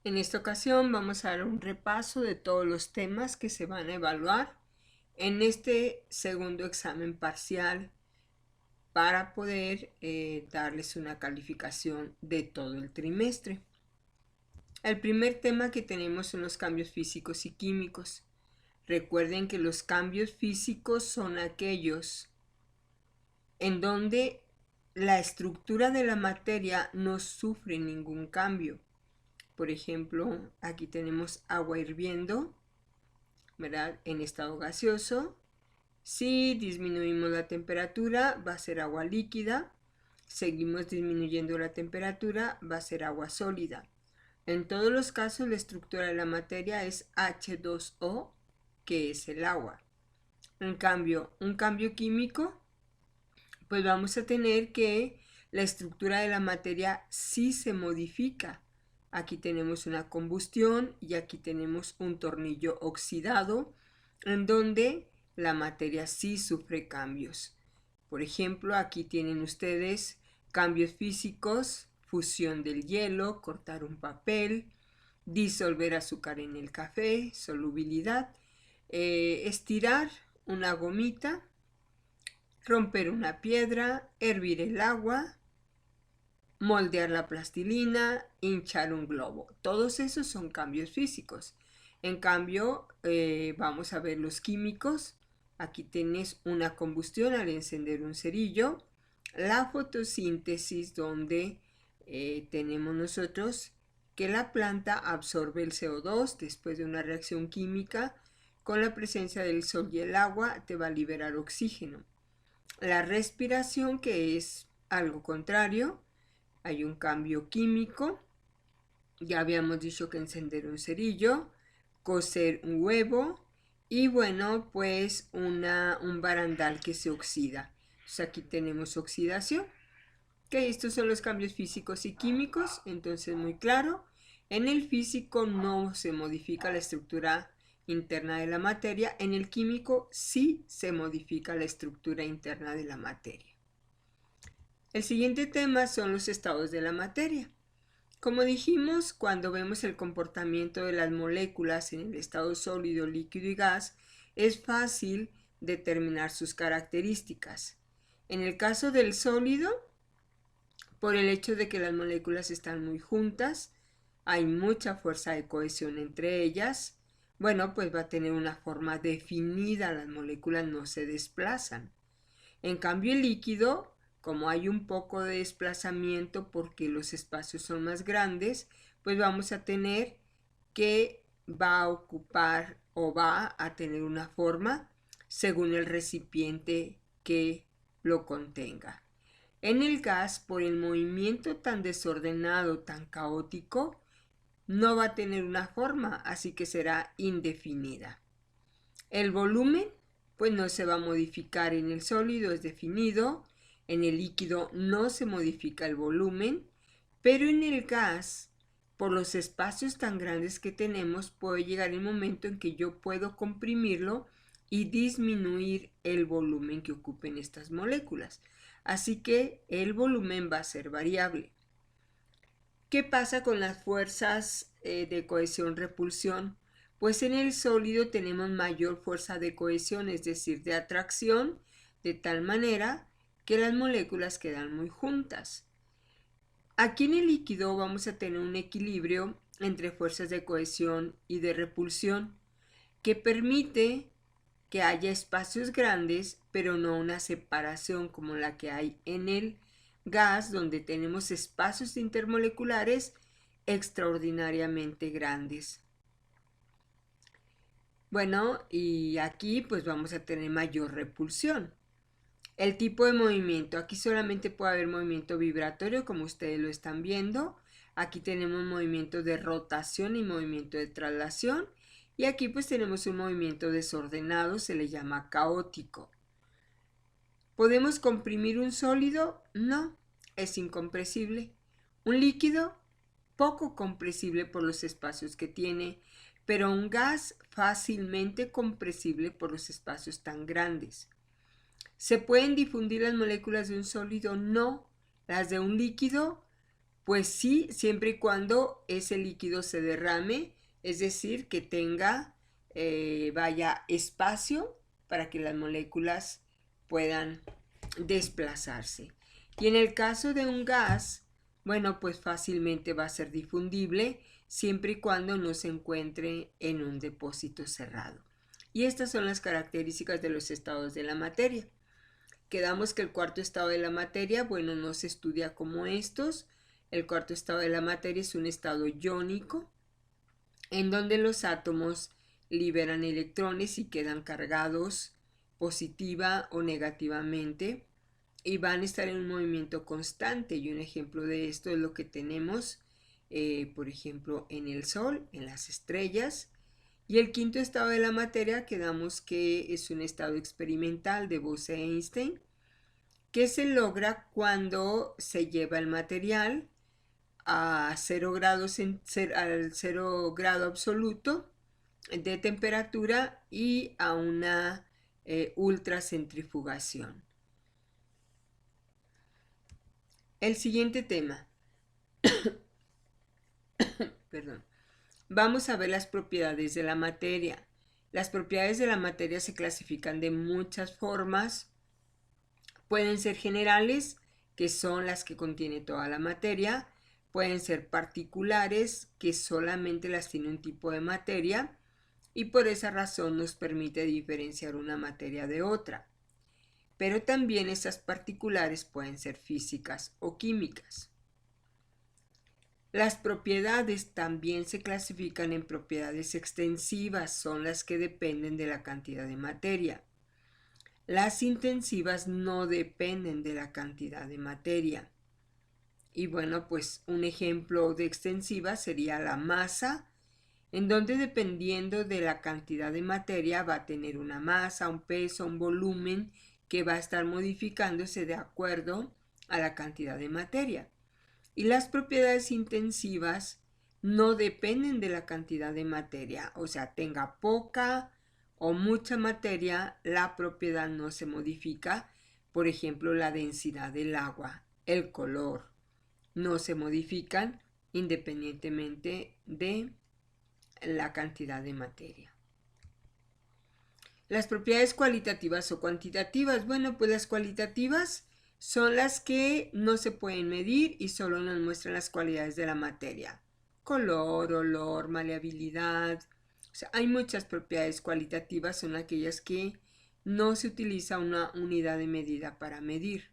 En esta ocasión vamos a dar un repaso de todos los temas que se van a evaluar en este segundo examen parcial para poder darles una calificación de todo el trimestre. El primer tema que tenemos son los cambios físicos y químicos. Recuerden que los cambios físicos son aquellos en donde la estructura de la materia no sufre ningún cambio. Por ejemplo, aquí tenemos agua hirviendo, ¿verdad? En estado gaseoso. Si disminuimos la temperatura, va a ser agua líquida. Seguimos disminuyendo la temperatura, va a ser agua sólida. En todos los casos, la estructura de la materia es H2O, que es el agua. En cambio, un cambio químico, pues vamos a tener que la estructura de la materia sí se modifica. Aquí tenemos una combustión y aquí tenemos un tornillo oxidado en donde la materia sí sufre cambios. Por ejemplo, aquí tienen ustedes cambios físicos, fusión del hielo, cortar un papel, disolver azúcar en el café, solubilidad, estirar una gomita, romper una piedra, hervir el agua, moldear la plastilina, hinchar un globo. Todos esos son cambios físicos. En cambio, vamos a ver los químicos. Aquí tienes una combustión al encender un cerillo. La fotosíntesis, donde tenemos nosotros que la planta absorbe el CO2 después de una reacción química. Con la presencia del sol y el agua te va a liberar oxígeno. La respiración, que es algo contrario, hay un cambio químico. Ya habíamos dicho que encender un cerillo, cocer un huevo y bueno, pues un barandal que se oxida. Entonces aquí tenemos oxidación. Que estos son los cambios físicos y químicos, entonces muy claro. En el físico no se modifica la estructura interna de la materia, en el químico sí se modifica la estructura interna de la materia. El siguiente tema son los estados de la materia. Como dijimos, cuando vemos el comportamiento de las moléculas en el estado sólido, líquido y gas, es fácil determinar sus características. En el caso del sólido, por el hecho de que las moléculas están muy juntas, hay mucha fuerza de cohesión entre ellas, bueno, pues va a tener una forma definida, las moléculas no se desplazan. En cambio, el líquido, como hay un poco de desplazamiento porque los espacios son más grandes, pues vamos a tener que va a ocupar o va a tener una forma según el recipiente que lo contenga. En el gas, por el movimiento tan desordenado, tan caótico, no va a tener una forma, así que será indefinida. El volumen, pues no se va a modificar en el sólido, es definido. En el líquido no se modifica el volumen, pero en el gas, por los espacios tan grandes que tenemos, puede llegar el momento en que yo puedo comprimirlo y disminuir el volumen que ocupen estas moléculas. Así que el volumen va a ser variable. ¿Qué pasa con las fuerzas de cohesión-repulsión? Pues en el sólido tenemos mayor fuerza de cohesión, es decir, de atracción, de tal manera que las moléculas quedan muy juntas. Aquí en el líquido vamos a tener un equilibrio entre fuerzas de cohesión y de repulsión que permite que haya espacios grandes, pero no una separación como la que hay en el gas, donde tenemos espacios intermoleculares extraordinariamente grandes. Bueno, y aquí pues vamos a tener mayor repulsión. El tipo de movimiento, aquí solamente puede haber movimiento vibratorio, como ustedes lo están viendo. Aquí tenemos movimiento de rotación y movimiento de traslación. Y aquí pues tenemos un movimiento desordenado, se le llama caótico. ¿Podemos comprimir un sólido? No, es incompresible. Un líquido, poco compresible por los espacios que tiene, pero un gas fácilmente compresible por los espacios tan grandes. ¿Se pueden difundir las moléculas de un sólido? No. Las de un líquido Pues sí, siempre y cuando ese líquido se derrame, es decir, que tenga, vaya, espacio para que las moléculas puedan desplazarse. Y en el caso de un gas, bueno, pues fácilmente va a ser difundible siempre y cuando no se encuentre en un depósito cerrado. Y estas son las características de los estados de la materia. Quedamos que el cuarto estado de la materia, bueno, no se estudia como estos. El cuarto estado de la materia es un estado iónico, en donde los átomos liberan electrones y quedan cargados positiva o negativamente y van a estar en un movimiento constante. Y un ejemplo de esto es lo que tenemos, por ejemplo, en el Sol, en las estrellas. Y el quinto estado de la materia quedamos que es un estado experimental de Bose-Einstein, que se logra cuando se lleva el material a 0 grados al 0 grado absoluto de temperatura y a una ultracentrifugación. El siguiente tema, perdón, vamos a ver las propiedades de la materia. Las propiedades de la materia se clasifican de muchas formas. Pueden ser generales, que son las que contiene toda la materia. Pueden ser particulares, que solamente las tiene un tipo de materia. Y por esa razón nos permite diferenciar una materia de otra. Pero también esas particulares pueden ser físicas o químicas. Las propiedades también se clasifican en propiedades extensivas, son las que dependen de la cantidad de materia. Las intensivas no dependen de la cantidad de materia. Y bueno, pues un ejemplo de extensiva sería la masa, en donde dependiendo de la cantidad de materia va a tener una masa, un peso, un volumen que va a estar modificándose de acuerdo a la cantidad de materia. Y las propiedades intensivas no dependen de la cantidad de materia, o sea, tenga poca o mucha materia, la propiedad no se modifica. Por ejemplo, la densidad del agua, el color, no se modifican independientemente de la cantidad de materia. Las propiedades cualitativas o cuantitativas, bueno, pues las cualitativas son las que no se pueden medir y solo nos muestran las cualidades de la materia. Color, olor, maleabilidad. O sea, hay muchas propiedades cualitativas, son aquellas que no se utiliza una unidad de medida para medir.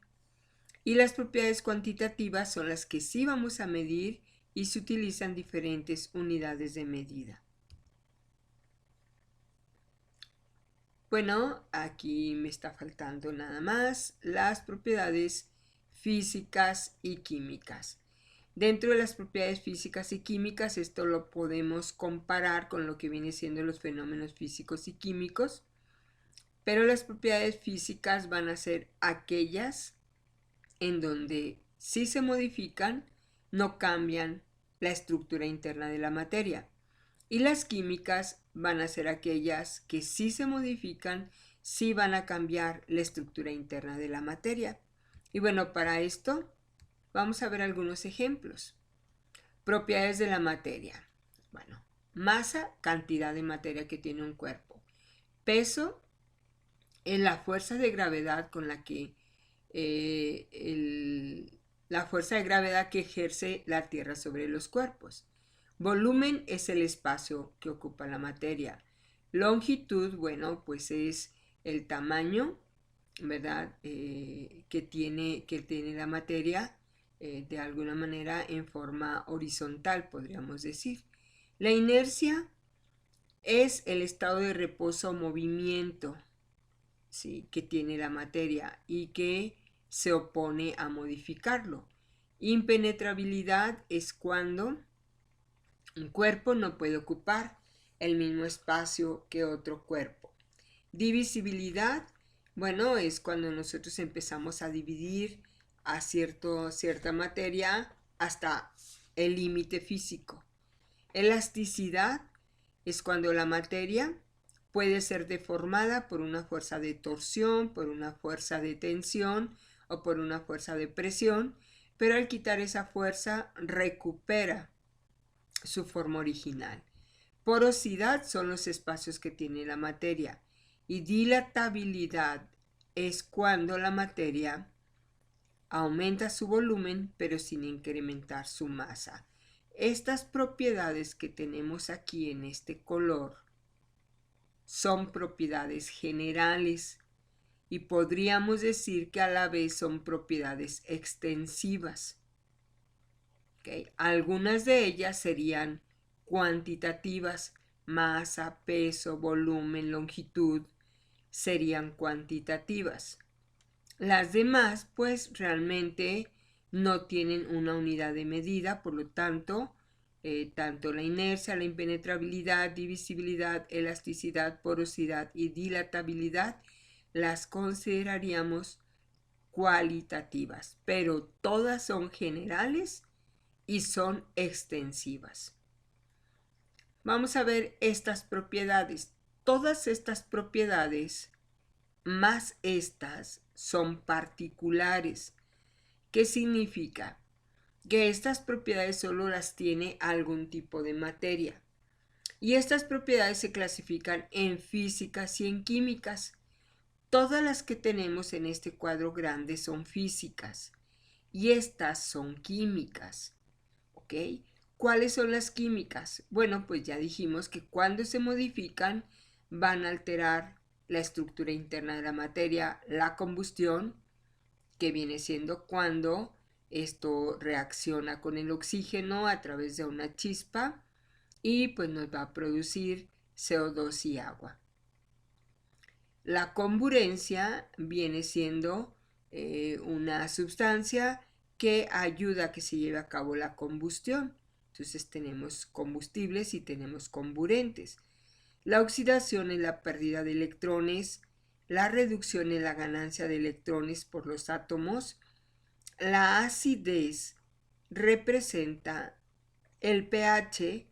Y las propiedades cuantitativas son las que sí vamos a medir y se utilizan diferentes unidades de medida. Bueno, aquí me está faltando nada más las propiedades físicas y químicas. Dentro de las propiedades físicas y químicas, esto lo podemos comparar con lo que viene siendo los fenómenos físicos y químicos, pero las propiedades físicas van a ser aquellas en donde si se modifican, no cambian la estructura interna de la materia. Y las químicas van a ser aquellas que si se modifican, sí van a cambiar la estructura interna de la materia. Y bueno, para esto vamos a ver algunos ejemplos. Propiedades de la materia. Bueno, masa, cantidad de materia que tiene un cuerpo. Peso es la fuerza de gravedad con la que la fuerza de gravedad que ejerce la Tierra sobre los cuerpos. Volumen es el espacio que ocupa la materia. Longitud, bueno, pues es el tamaño, ¿verdad? Que tiene la materia de alguna manera en forma horizontal, podríamos decir. La inercia es el estado de reposo o movimiento, ¿sí?, que tiene la materia y que se opone a modificarlo. Impenetrabilidad es cuando un cuerpo no puede ocupar el mismo espacio que otro cuerpo. Divisibilidad, bueno, es cuando nosotros empezamos a dividir a cierta materia hasta el límite físico. Elasticidad es cuando la materia puede ser deformada por una fuerza de torsión, por una fuerza de tensión o por una fuerza de presión, pero al quitar esa fuerza recupera su forma original. Porosidad son los espacios que tiene la materia y dilatabilidad es cuando la materia aumenta su volumen pero sin incrementar su masa. Estas propiedades que tenemos aquí en este color son propiedades generales y podríamos decir que a la vez son propiedades extensivas. ¿Okay? Algunas de ellas serían cuantitativas, masa, peso, volumen, longitud, serían cuantitativas. Las demás, pues realmente no tienen una unidad de medida, por lo tanto, tanto la inercia, la impenetrabilidad, divisibilidad, elasticidad, porosidad y dilatabilidad las consideraríamos cualitativas, pero todas son generales y son extensivas. Vamos a ver estas propiedades. Todas estas propiedades más estas son particulares. ¿Qué significa? Que estas propiedades solo las tiene algún tipo de materia. Y estas propiedades se clasifican en físicas y en químicas. Todas las que tenemos en este cuadro grande son físicas y estas son químicas. ¿Ok? ¿Cuáles son las químicas? Bueno, pues ya dijimos que cuando se modifican van a alterar la estructura interna de la materia, la combustión, que viene siendo cuando esto reacciona con el oxígeno a través de una chispa y pues nos va a producir CO2 y agua. La comburencia viene siendo una sustancia que ayuda a que se lleve a cabo la combustión. Entonces tenemos combustibles y tenemos comburentes. La oxidación es la pérdida de electrones, la reducción es la ganancia de electrones por los átomos. La acidez representa el pH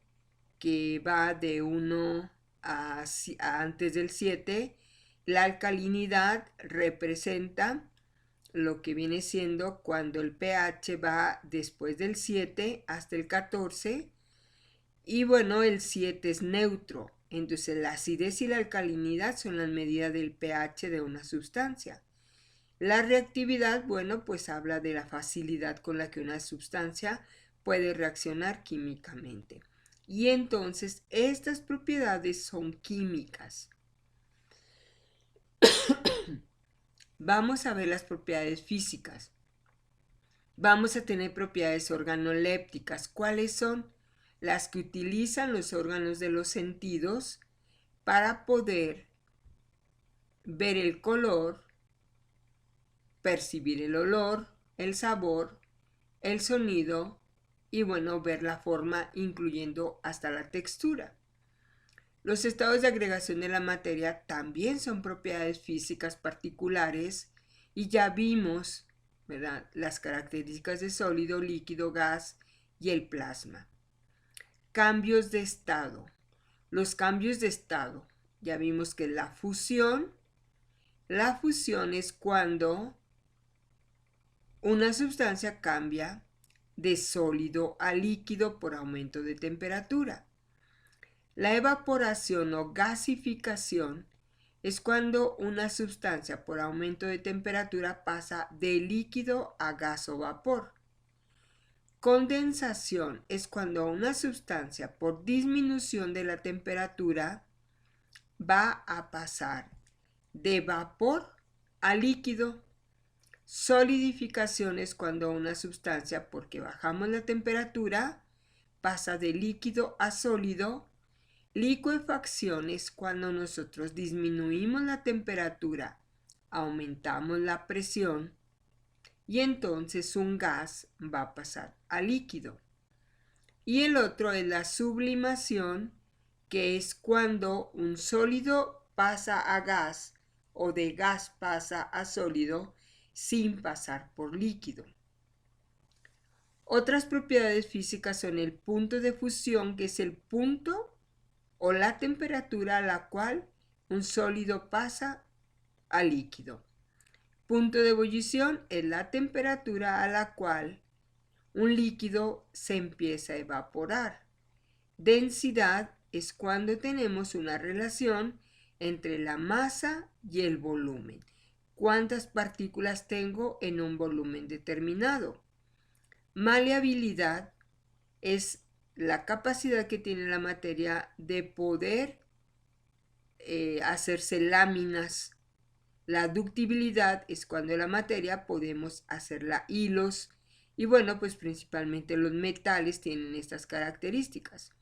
que va de 1 a antes del 7. La alcalinidad representa lo que viene siendo cuando el pH va después del 7 hasta el 14. Y bueno, el 7 es neutro. Entonces la acidez y la alcalinidad son las medidas del pH de una sustancia. La reactividad, bueno, pues habla de la facilidad con la que una sustancia puede reaccionar químicamente. Y entonces estas propiedades son químicas. Vamos a ver las propiedades físicas. Vamos a tener propiedades organolépticas. ¿Cuáles son? Las que utilizan los órganos de los sentidos para poder ver el color, percibir el olor, el sabor, el sonido y bueno, ver la forma incluyendo hasta la textura. Los estados de agregación de la materia también son propiedades físicas particulares y ya vimos, ¿verdad?, las características de sólido, líquido, gas y el plasma. Cambios de estado. Los cambios de estado, ya vimos que la fusión es cuando una sustancia cambia de sólido a líquido por aumento de temperatura. La evaporación o gasificación es cuando una sustancia por aumento de temperatura pasa de líquido a gas o vapor. Condensación es cuando una sustancia por disminución de la temperatura va a pasar de vapor a líquido. Solidificación es cuando una sustancia, porque bajamos la temperatura, pasa de líquido a sólido. Licuefacción es cuando nosotros disminuimos la temperatura, aumentamos la presión y entonces un gas va a pasar a líquido. Y el otro es la sublimación, que es cuando un sólido pasa a gas o de gas pasa a sólido sin pasar por líquido. Otras propiedades físicas son el punto de fusión, que es el punto o la temperatura a la cual un sólido pasa a líquido. Punto de ebullición es la temperatura a la cual un líquido se empieza a evaporar. Densidad es cuando tenemos una relación entre la masa y el volumen. ¿Cuántas partículas tengo en un volumen determinado? Maleabilidad es la capacidad que tiene la materia de poder hacerse láminas. La ductibilidad es cuando la materia podemos hacerla hilos. Y bueno, pues principalmente los metales tienen estas características.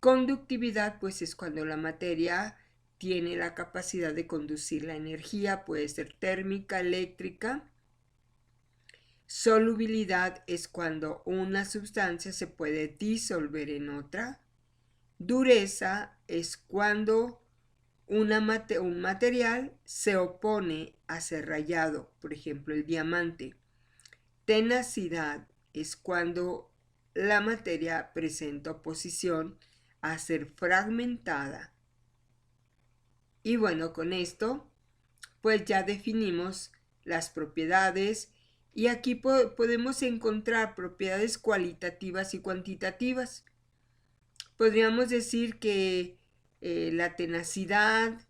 Conductividad pues es cuando la materia tiene la capacidad de conducir la energía, puede ser térmica, eléctrica. Solubilidad es cuando una sustancia se puede disolver en otra. Dureza es cuando un material se opone a ser rayado, por ejemplo el diamante. Tenacidad es cuando la materia presenta oposición a ser fragmentada. Y bueno, con esto pues ya definimos las propiedades y aquí podemos encontrar propiedades cualitativas y cuantitativas. Podríamos decir que la tenacidad,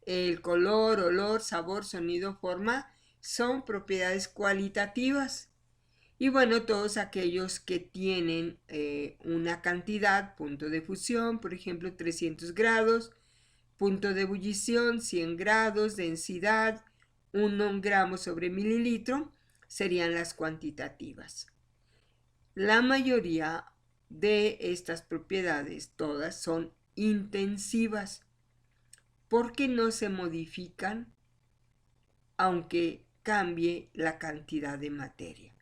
el color, olor, sabor, sonido, forma son propiedades cualitativas. Y bueno, todos aquellos que tienen una cantidad, punto de fusión, por ejemplo 300 grados, punto de ebullición 100 grados, densidad 1 gramo sobre mililitro, serían las cuantitativas. La mayoría de estas propiedades, todas son intensivas, porque no se modifican aunque cambie la cantidad de materia.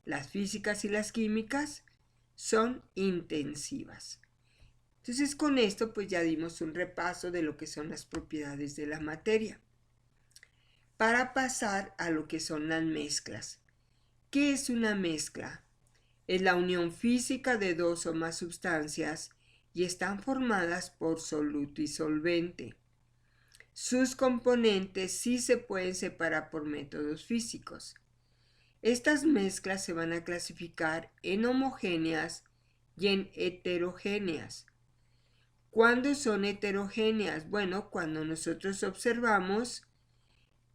Las físicas y las químicas son intensivas. Entonces con esto pues ya dimos un repaso de lo que son las propiedades de la materia. Para pasar a lo que son las mezclas. ¿Qué es una mezcla? Es la unión física de dos o más sustancias y están formadas por soluto y solvente. Sus componentes sí se pueden separar por métodos físicos. Estas mezclas se van a clasificar en homogéneas y en heterogéneas. ¿Cuándo son heterogéneas? Bueno, cuando nosotros observamos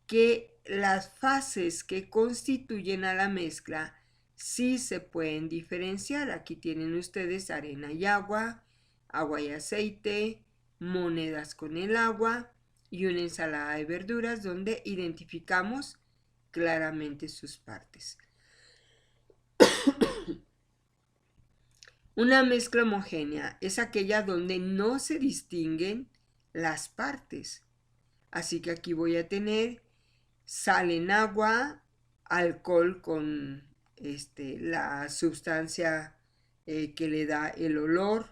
que las fases que constituyen a la mezcla sí se pueden diferenciar. Aquí tienen ustedes arena y agua, agua y aceite, monedas con el agua y una ensalada de verduras donde identificamos claramente sus partes. Una mezcla homogénea es aquella donde no se distinguen las partes. Así que aquí voy a tener sal en agua, alcohol con la sustancia que le da el olor,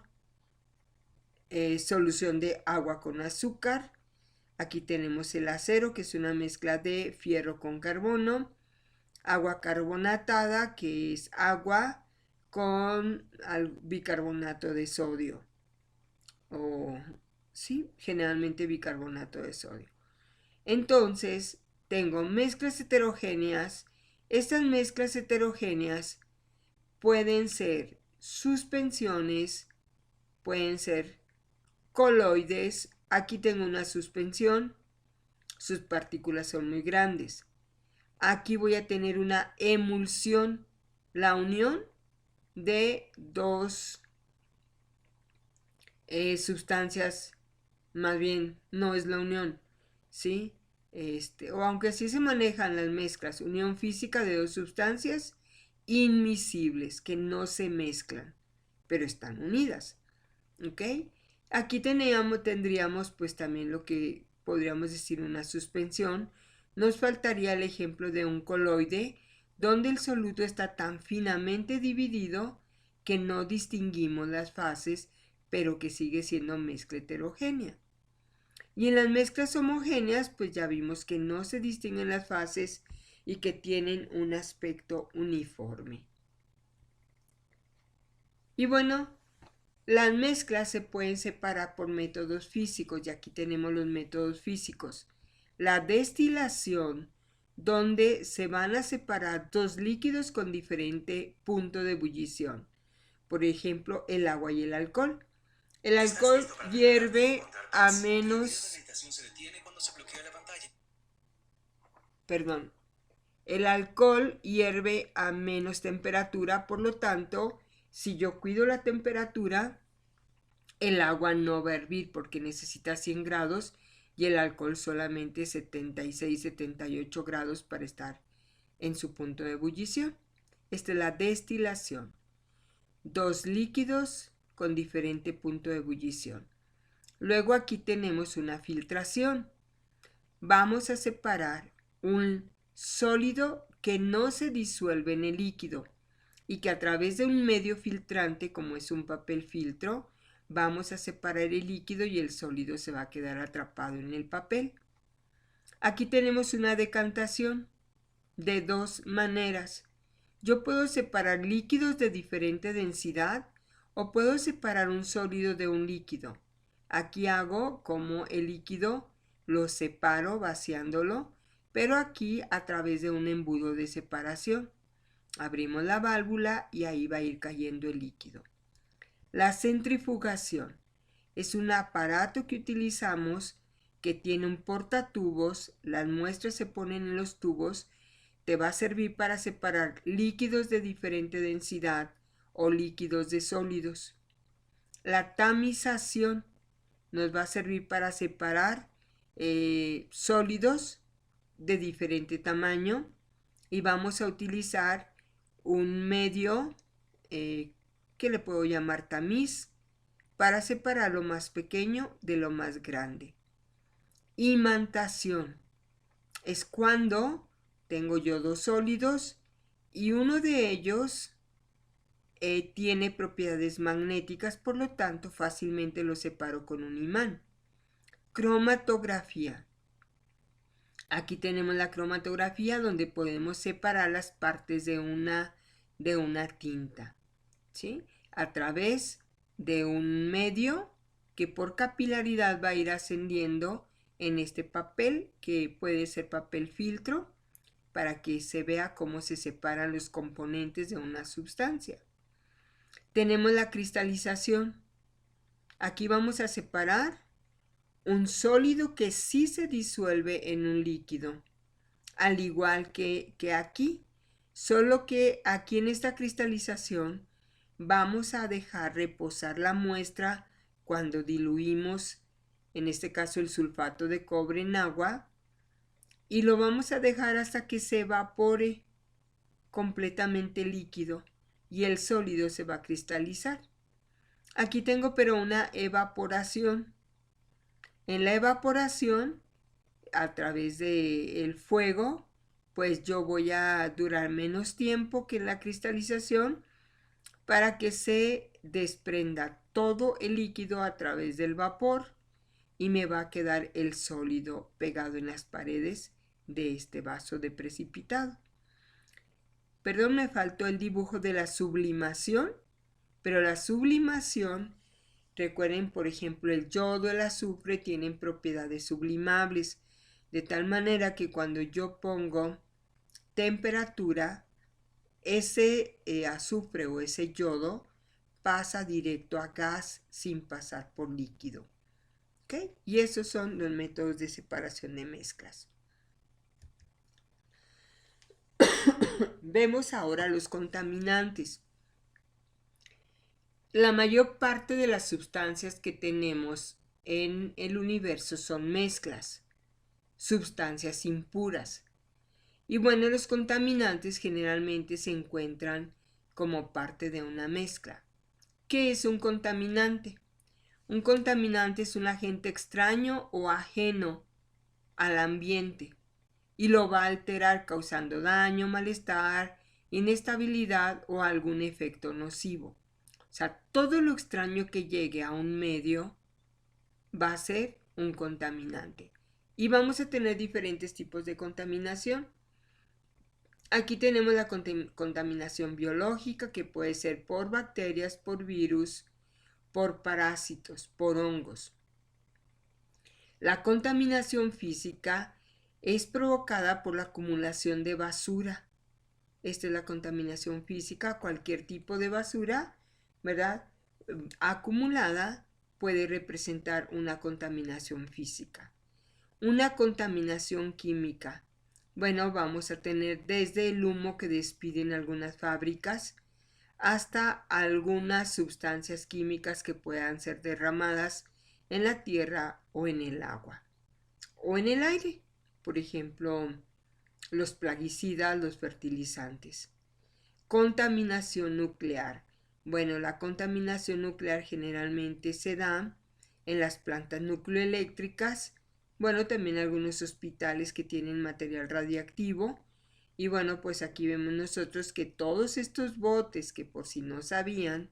solución de agua con azúcar. Aquí tenemos el acero, que es una mezcla de fierro con carbono, agua carbonatada, que es agua con bicarbonato de sodio, o sí, generalmente bicarbonato de sodio. Entonces, tengo mezclas heterogéneas. Estas mezclas heterogéneas pueden ser suspensiones, pueden ser coloides. Aquí tengo una suspensión, sus partículas son muy grandes. Aquí voy a tener una emulsión, la unión de dos sustancias, más bien no es la unión, ¿sí? O aunque así se manejan las mezclas, unión física de dos sustancias inmiscibles que no se mezclan, pero están unidas, ¿ok? Aquí tendríamos pues también lo que podríamos decir una suspensión. Nos faltaría el ejemplo de un coloide donde el soluto está tan finamente dividido que no distinguimos las fases, pero que sigue siendo mezcla heterogénea. Y en las mezclas homogéneas, pues ya vimos que no se distinguen las fases y que tienen un aspecto uniforme. Y bueno, las mezclas se pueden separar por métodos físicos, y aquí tenemos los métodos físicos. La destilación donde se van a separar dos líquidos con diferente punto de ebullición. Por ejemplo, el agua y el alcohol. El alcohol hierve a menos... Perdón. El alcohol hierve a menos temperatura, por lo tanto, si yo cuido la temperatura, el agua no va a hervir porque necesita 100 grados y el alcohol solamente 76, 78 grados para estar en su punto de ebullición. Esta es la destilación. Dos líquidos con diferente punto de ebullición. Luego aquí tenemos una filtración. Vamos a separar un sólido que no se disuelve en el líquido y que a través de un medio filtrante, como es un papel filtro, vamos a separar el líquido y el sólido se va a quedar atrapado en el papel. Aquí tenemos una decantación de dos maneras. Yo puedo separar líquidos de diferente densidad o puedo separar un sólido de un líquido. Aquí hago como el líquido lo separo vaciándolo, pero aquí a través de un embudo de separación. Abrimos la válvula y ahí va a ir cayendo el líquido. La centrifugación es un aparato que utilizamos que tiene un portatubos, las muestras se ponen en los tubos, te va a servir para separar líquidos de diferente densidad o líquidos de sólidos. La tamización nos va a servir para separar sólidos de diferente tamaño y vamos a utilizar un medio que le puedo llamar tamiz para separar lo más pequeño de lo más grande. Imantación es cuando tengo yo dos sólidos y uno de ellos tiene propiedades magnéticas, por lo tanto fácilmente lo separo con un imán. Cromatografía. Aquí tenemos la cromatografía donde podemos separar las partes de una tinta, ¿sí? A través de un medio que por capilaridad va a ir ascendiendo en este papel, que puede ser papel filtro, para que se vea cómo se separan los componentes de una sustancia. Tenemos la cristalización. Aquí vamos a separar un sólido que sí se disuelve en un líquido, al igual que aquí, solo que aquí en esta cristalización vamos a dejar reposar la muestra cuando diluimos, en este caso el sulfato de cobre en agua, y lo vamos a dejar hasta que se evapore completamente líquido y el sólido se va a cristalizar. Aquí tengo pero una evaporación. En la evaporación, a través del fuego, pues yo voy a durar menos tiempo que en la cristalización para que se desprenda todo el líquido a través del vapor y me va a quedar el sólido pegado en las paredes de este vaso de precipitado. Perdón, me faltó el dibujo de la sublimación, pero la sublimación, recuerden, por ejemplo, el yodo, el azufre tienen propiedades sublimables, de tal manera que cuando yo pongo temperatura, ese azufre o ese yodo pasa directo a gas sin pasar por líquido. ¿Okay? Y esos son los métodos de separación de mezclas. Vemos ahora los contaminantes. La mayor parte de las sustancias que tenemos en el universo son mezclas, sustancias impuras. Y bueno, los contaminantes generalmente se encuentran como parte de una mezcla. ¿Qué es un contaminante? Un contaminante es un agente extraño o ajeno al ambiente y lo va a alterar causando daño, malestar, inestabilidad o algún efecto nocivo. O sea, todo lo extraño que llegue a un medio va a ser un contaminante. Y vamos a tener diferentes tipos de contaminación. Aquí tenemos la contaminación biológica, que puede ser por bacterias, por virus, por parásitos, por hongos. La contaminación física es provocada por la acumulación de basura. Esta es la contaminación física. Cualquier tipo de basura, ¿verdad?, acumulada puede representar una contaminación física. Una contaminación química. Bueno, vamos a tener desde el humo que despiden algunas fábricas hasta algunas sustancias químicas que puedan ser derramadas en la tierra o en el agua o en el aire. Por ejemplo, los plaguicidas, los fertilizantes. Contaminación nuclear. Bueno, la contaminación nuclear generalmente se da en las plantas nucleoeléctricas, bueno, también algunos hospitales que tienen material radiactivo. Y bueno, pues aquí vemos nosotros que todos estos botes, que por si no sabían,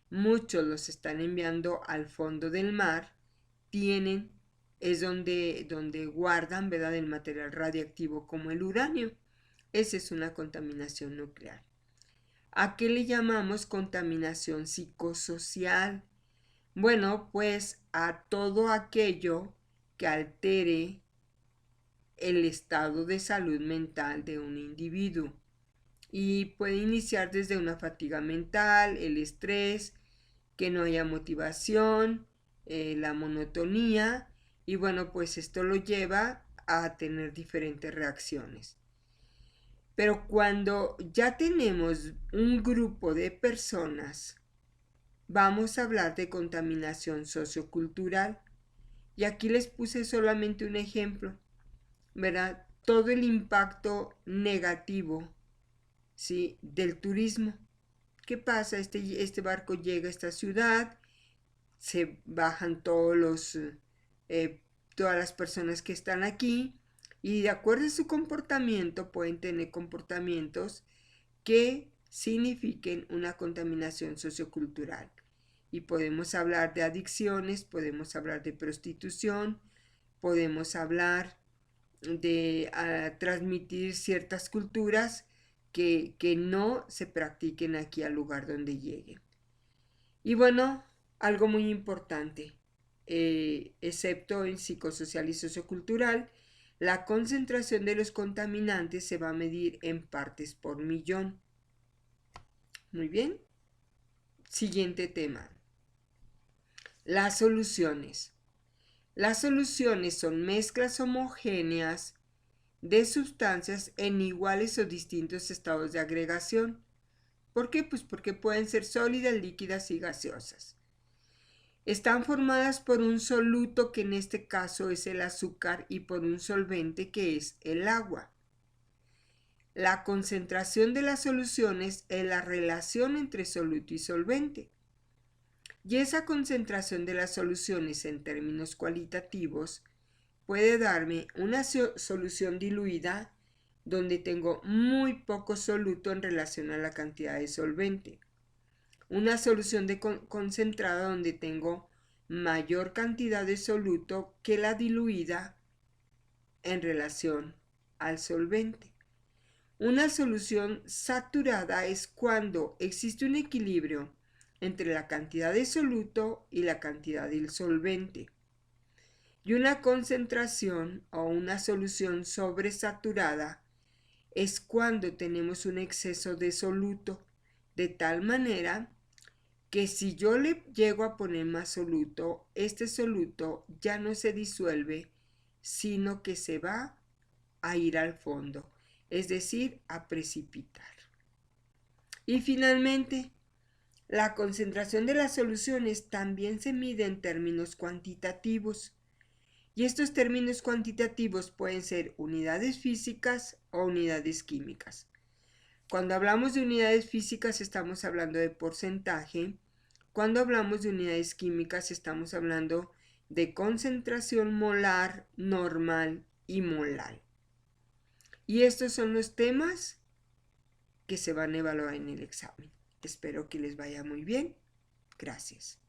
muchos los están enviando al fondo del mar, es donde guardan, ¿verdad?, el material radiactivo como el uranio. Esa es una contaminación nuclear. ¿A qué le llamamos contaminación psicosocial? Bueno, pues a todo aquello que altere el estado de salud mental de un individuo. Y puede iniciar desde una fatiga mental, el estrés, que no haya motivación, la monotonía, y bueno, pues esto lo lleva a tener diferentes reacciones. Pero cuando ya tenemos un grupo de personas, vamos a hablar de contaminación sociocultural. Y aquí les puse solamente un ejemplo, ¿verdad? Todo el impacto negativo, ¿sí?, del turismo. ¿Qué pasa? Este barco llega a esta ciudad, se bajan todas las personas que están aquí, y de acuerdo a su comportamiento pueden tener comportamientos que signifiquen una contaminación sociocultural. Y podemos hablar de adicciones, podemos hablar de prostitución, podemos hablar de transmitir ciertas culturas que no se practiquen aquí al lugar donde lleguen. Y bueno, algo muy importante, excepto en psicosocial y sociocultural, la concentración de los contaminantes se va a medir en partes por millón. Muy bien. Siguiente tema. Las soluciones. Las soluciones son mezclas homogéneas de sustancias en iguales o distintos estados de agregación. ¿Por qué? Pues porque pueden ser sólidas, líquidas y gaseosas. Están formadas por un soluto, que en este caso es el azúcar, y por un solvente, que es el agua. La concentración de las soluciones es la relación entre soluto y solvente. Y esa concentración de las soluciones en términos cualitativos puede darme una solución diluida donde tengo muy poco soluto en relación a la cantidad de solvente. Una solución concentrada donde tengo mayor cantidad de soluto que la diluida en relación al solvente. Una solución saturada es cuando existe un equilibrio entre la cantidad de soluto y la cantidad del solvente. Y una concentración o una solución sobresaturada es cuando tenemos un exceso de soluto, de tal manera que si yo le llego a poner más soluto, este soluto ya no se disuelve, sino que se va a ir al fondo, es decir, a precipitar. Y finalmente, la concentración de las soluciones también se mide en términos cuantitativos. Y estos términos cuantitativos pueden ser unidades físicas o unidades químicas. Cuando hablamos de unidades físicas estamos hablando de porcentaje. Cuando hablamos de unidades químicas estamos hablando de concentración molar, normal y molal. Y estos son los temas que se van a evaluar en el examen. Espero que les vaya muy bien. Gracias.